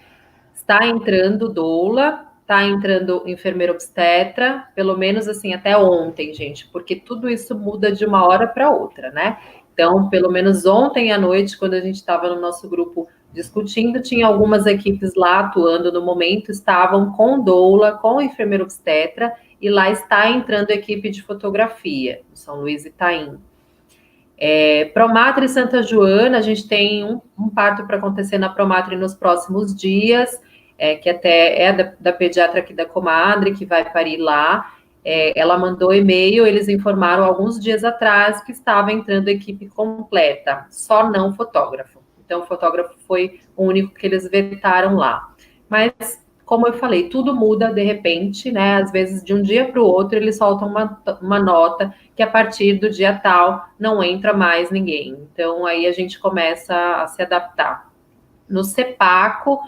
está entrando doula, está entrando enfermeira obstetra, pelo menos assim até ontem, gente, porque tudo isso muda de uma hora para outra, né? Então, pelo menos ontem à noite, quando a gente estava no nosso grupo discutindo, tinha algumas equipes lá atuando no momento, estavam com doula, com enfermeira obstetra, e lá está entrando a equipe de fotografia, São Luís Itaim. Promatri Santa Joana, a gente tem um parto para acontecer na Promatri nos próximos dias, que até é da pediatra aqui da comadre, que vai parir lá. Ela mandou e-mail, eles informaram alguns dias atrás que estava entrando a equipe completa, só não fotógrafo. Então, o fotógrafo foi o único que eles vetaram lá. Mas, como eu falei, tudo muda de repente, né? Às vezes, de um dia para o outro, eles soltam uma nota que a partir do dia tal não entra mais ninguém. Então, aí a gente começa a se adaptar. No CEPACO,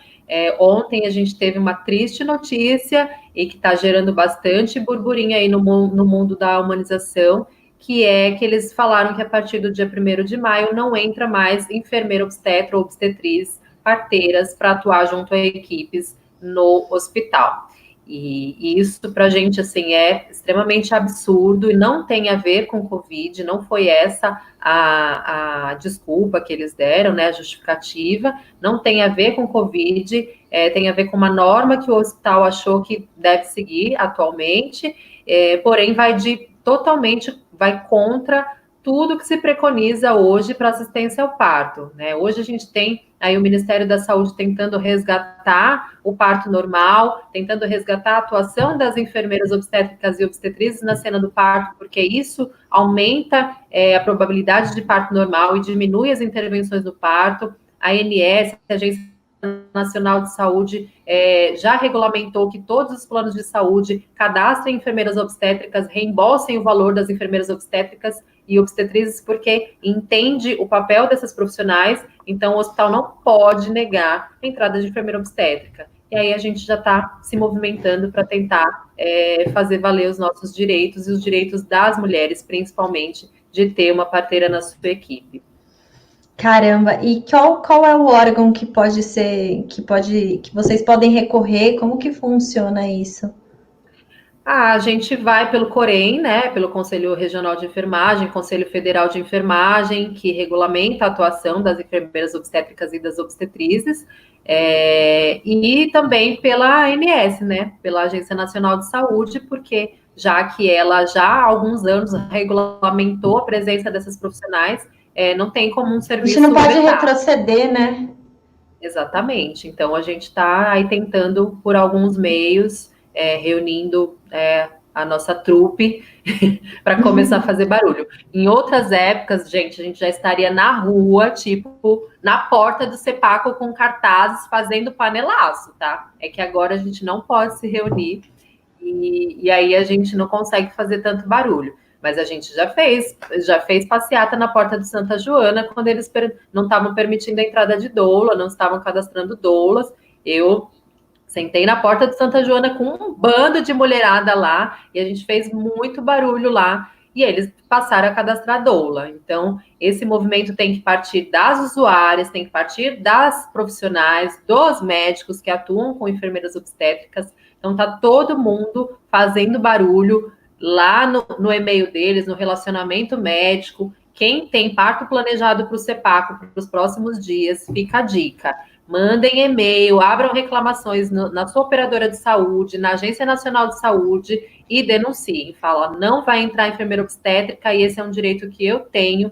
ontem a gente teve uma triste notícia e que está gerando bastante burburinho aí no mundo da humanização, que é que eles falaram que a partir do dia 1º de maio não entra mais enfermeira obstetra ou obstetriz, parteiras, para atuar junto a equipes no hospital. E isso para a gente assim é extremamente absurdo e não tem a ver com Covid, não foi essa a desculpa que eles deram, né, a justificativa, não tem a ver com Covid, tem a ver com uma norma que o hospital achou que deve seguir atualmente, porém totalmente vai contra tudo que se preconiza hoje para assistência ao parto, né? Hoje a gente tem aí o Ministério da Saúde tentando resgatar o parto normal, tentando resgatar a atuação das enfermeiras obstétricas e obstetrizes na cena do parto, porque isso aumenta a probabilidade de parto normal e diminui as intervenções no parto. A ANS, a Agência Nacional de Saúde, já regulamentou que todos os planos de saúde cadastrem enfermeiras obstétricas, reembolsem o valor das enfermeiras obstétricas e obstetrizes, porque entende o papel dessas profissionais, então o hospital não pode negar a entrada de enfermeira obstétrica. E aí a gente já está se movimentando para tentar fazer valer os nossos direitos e os direitos das mulheres, principalmente, de ter uma parteira na sua equipe. Caramba, e qual é o órgão que pode ser, que vocês podem recorrer? Como que funciona isso? A gente vai pelo COREN, né, pelo Conselho Regional de Enfermagem, Conselho Federal de Enfermagem, que regulamenta a atuação das enfermeiras obstétricas e das obstetrizes, e também pela ANS, né, pela Agência Nacional de Saúde, porque já que ela já há alguns anos regulamentou a presença dessas profissionais, não tem como um serviço... A gente não pode retroceder, né? Exatamente. Então, a gente está aí tentando, por alguns meios, reunindo a nossa trupe para começar a fazer barulho. Em outras épocas, gente, a gente já estaria na rua, tipo, na porta do CEPACO com cartazes fazendo panelaço, tá? É que agora a gente não pode se reunir e aí a gente não consegue fazer tanto barulho. Mas a gente já fez passeata na porta do Santa Joana quando eles não estavam permitindo a entrada de doula, não estavam cadastrando doulas. Eu sentei na porta do Santa Joana com um bando de mulherada lá e a gente fez muito barulho lá e eles passaram a cadastrar doula. Então, esse movimento tem que partir das usuárias, tem que partir das profissionais, dos médicos que atuam com enfermeiras obstétricas. Então, tá todo mundo fazendo barulho lá no e-mail deles, no relacionamento médico. Quem tem parto planejado para o CEPACO para os próximos dias, fica a dica. Mandem e-mail, abram reclamações na sua operadora de saúde, na Agência Nacional de Saúde e denunciem. Fala, não vai entrar enfermeira obstétrica e esse é um direito que eu tenho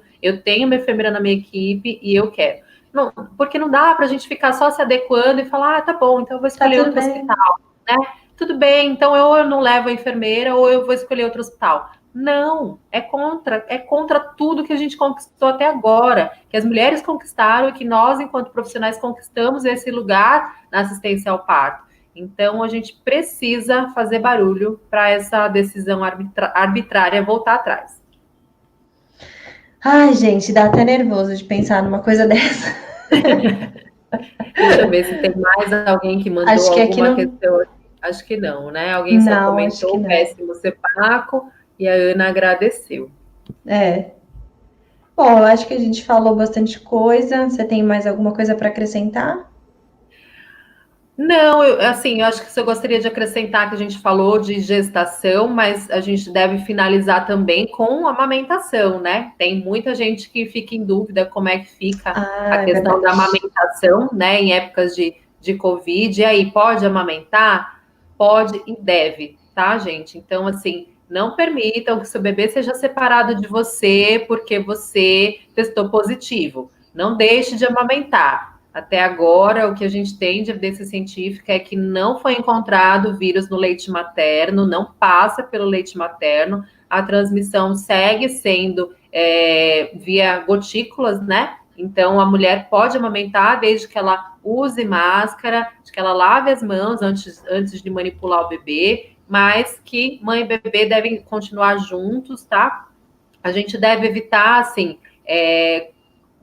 uma enfermeira na minha equipe e eu quero. Não, porque não dá para a gente ficar só se adequando e falar, tá bom, então eu vou escolher outro hospital, né? Tudo bem, então eu não levo a enfermeira ou eu vou escolher outro hospital. Não, é contra tudo que a gente conquistou até agora, que as mulheres conquistaram e que nós, enquanto profissionais, conquistamos esse lugar na assistência ao parto. Então, a gente precisa fazer barulho para essa decisão arbitrária voltar atrás. Ai, gente, dá até nervoso de pensar numa coisa dessa. Deixa eu ver se tem mais alguém que mandou Acho que alguma não... questão. Acho que não, né? Alguém só não, comentou o péssimo CEPACO e a Ana agradeceu. É. Bom, eu acho que a gente falou bastante coisa. Você tem mais alguma coisa para acrescentar? Não, assim, eu acho que eu gostaria de acrescentar que a gente falou de gestação, mas a gente deve finalizar também com amamentação, né? Tem muita gente que fica em dúvida como é que fica a questão da amamentação, né? Em épocas de Covid. E aí, pode amamentar? Pode e deve, tá, gente? Então, assim, não permitam que seu bebê seja separado de você porque você testou positivo. Não deixe de amamentar. Até agora, o que a gente tem de evidência científica é que não foi encontrado vírus no leite materno, não passa pelo leite materno, a transmissão segue sendo via gotículas, né? Então, a mulher pode amamentar desde que ela use máscara, de que ela lave as mãos antes de manipular o bebê, mas que mãe e bebê devem continuar juntos, tá? A gente deve evitar, assim,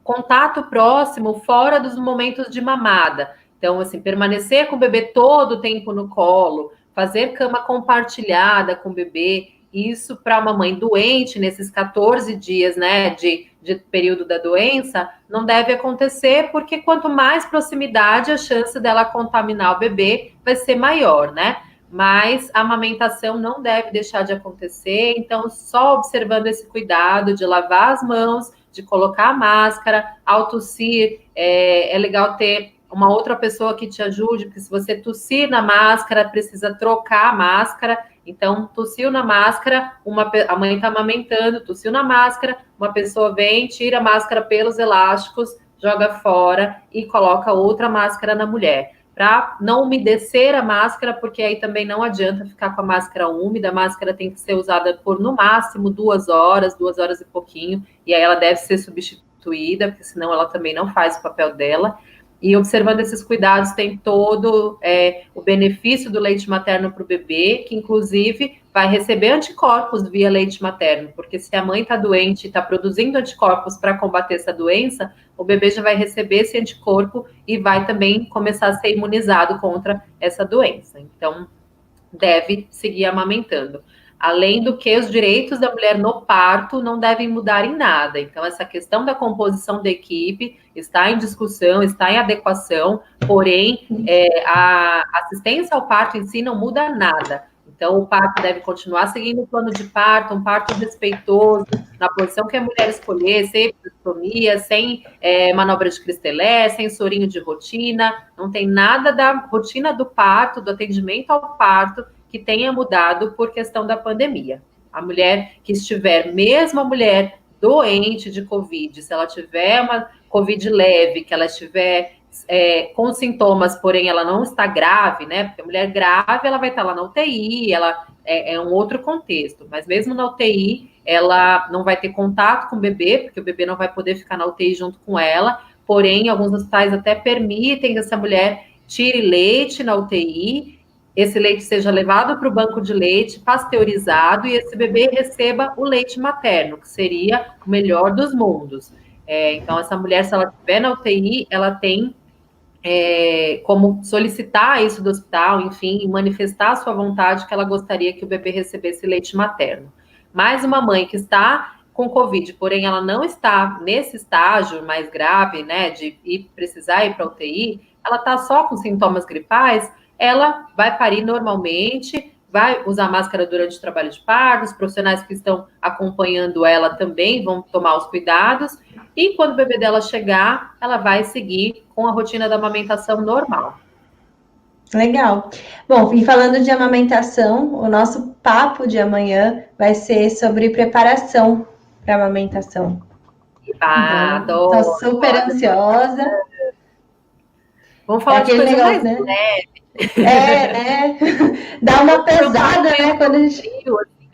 contato próximo fora dos momentos de mamada. Então, assim, permanecer com o bebê todo o tempo no colo, fazer cama compartilhada com o bebê, isso para uma mãe doente, nesses 14 dias, né, de período da doença, não deve acontecer, porque quanto mais proximidade, a chance dela contaminar o bebê vai ser maior, né? Mas a amamentação não deve deixar de acontecer, então só observando esse cuidado de lavar as mãos, de colocar a máscara, ao tossir, é legal ter uma outra pessoa que te ajude, porque se você tossir na máscara, precisa trocar a máscara. Então, tossiu na máscara, a mãe está amamentando, tossiu na máscara, uma pessoa vem, tira a máscara pelos elásticos, joga fora e coloca outra máscara na mulher. Para não umedecer a máscara, porque aí também não adianta ficar com a máscara úmida, a máscara tem que ser usada por, no máximo, 2 horas e pouquinho, e aí ela deve ser substituída, porque senão ela também não faz o papel dela. E observando esses cuidados, tem todo o benefício do leite materno para o bebê, que inclusive vai receber anticorpos via leite materno, porque se a mãe está doente e está produzindo anticorpos para combater essa doença, o bebê já vai receber esse anticorpo e vai também começar a ser imunizado contra essa doença. Então, deve seguir amamentando. Além do que os direitos da mulher no parto não devem mudar em nada. Então, essa questão da composição da equipe está em discussão, está em adequação, porém, a assistência ao parto em si não muda nada. Então, o parto deve continuar seguindo o plano de parto, um parto respeitoso, na posição que a mulher escolher, sem episiotomia, sem manobra de Cristelé, sem sorinho de rotina, não tem nada da rotina do parto, do atendimento ao parto, que tenha mudado por questão da pandemia. A mulher que estiver, mesmo a mulher doente de Covid, se ela tiver uma Covid leve, que ela estiver com sintomas, porém ela não está grave, né? Porque a mulher grave, ela vai estar lá na UTI, ela é um outro contexto, mas mesmo na UTI, ela não vai ter contato com o bebê, porque o bebê não vai poder ficar na UTI junto com ela, porém, alguns hospitais até permitem que essa mulher tire leite na UTI, esse leite seja levado para o banco de leite, pasteurizado, e esse bebê receba o leite materno, que seria o melhor dos mundos. Então, essa mulher, se ela estiver na UTI, ela tem como solicitar isso do hospital, enfim, manifestar a sua vontade que ela gostaria que o bebê recebesse leite materno. Mas uma mãe que está com Covid, porém ela não está nesse estágio mais grave, né, de precisar ir para a UTI, ela está só com sintomas gripais, ela vai parir normalmente, vai usar máscara durante o trabalho de parto, os profissionais que estão acompanhando ela também vão tomar os cuidados, e quando o bebê dela chegar, ela vai seguir com a rotina da amamentação normal. Legal. Bom, e falando de amamentação, o nosso papo de amanhã vai ser sobre preparação para amamentação. Então, estou super ansiosa. Vamos falar de coisa negócio, mais né? leve. Né? Dá uma pesada, né? Quando a gente...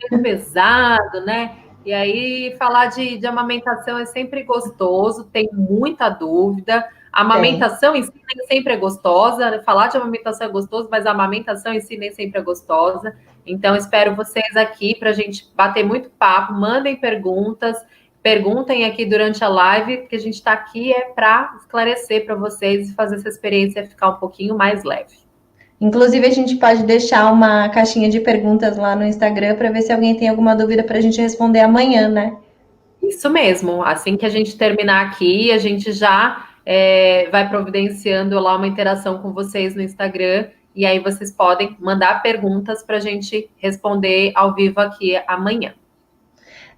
Assim, pesado, né? E aí, falar de amamentação é sempre gostoso, tem muita dúvida. A amamentação em si nem sempre é gostosa, né? Falar de amamentação é gostoso, mas a amamentação em si nem sempre é gostosa. Então, espero vocês aqui para a gente bater muito papo, mandem perguntas, perguntem aqui durante a live, que a gente está aqui para esclarecer para vocês e fazer essa experiência ficar um pouquinho mais leve. Inclusive, a gente pode deixar uma caixinha de perguntas lá no Instagram para ver se alguém tem alguma dúvida para a gente responder amanhã, né? Isso mesmo. Assim que a gente terminar aqui, a gente já vai providenciando lá uma interação com vocês no Instagram. E aí vocês podem mandar perguntas para a gente responder ao vivo aqui amanhã.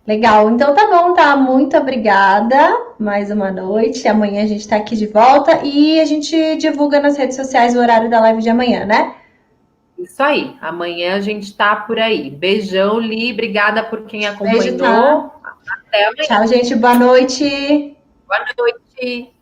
Legal, então tá bom, tá? Muito obrigada. Mais uma noite. Amanhã a gente tá aqui de volta e a gente divulga nas redes sociais o horário da live de amanhã, né? Isso aí. Amanhã a gente tá por aí. Beijão, Li. Obrigada por quem acompanhou. Beijo, tá? Até amanhã. Tchau, gente. Boa noite. Boa noite.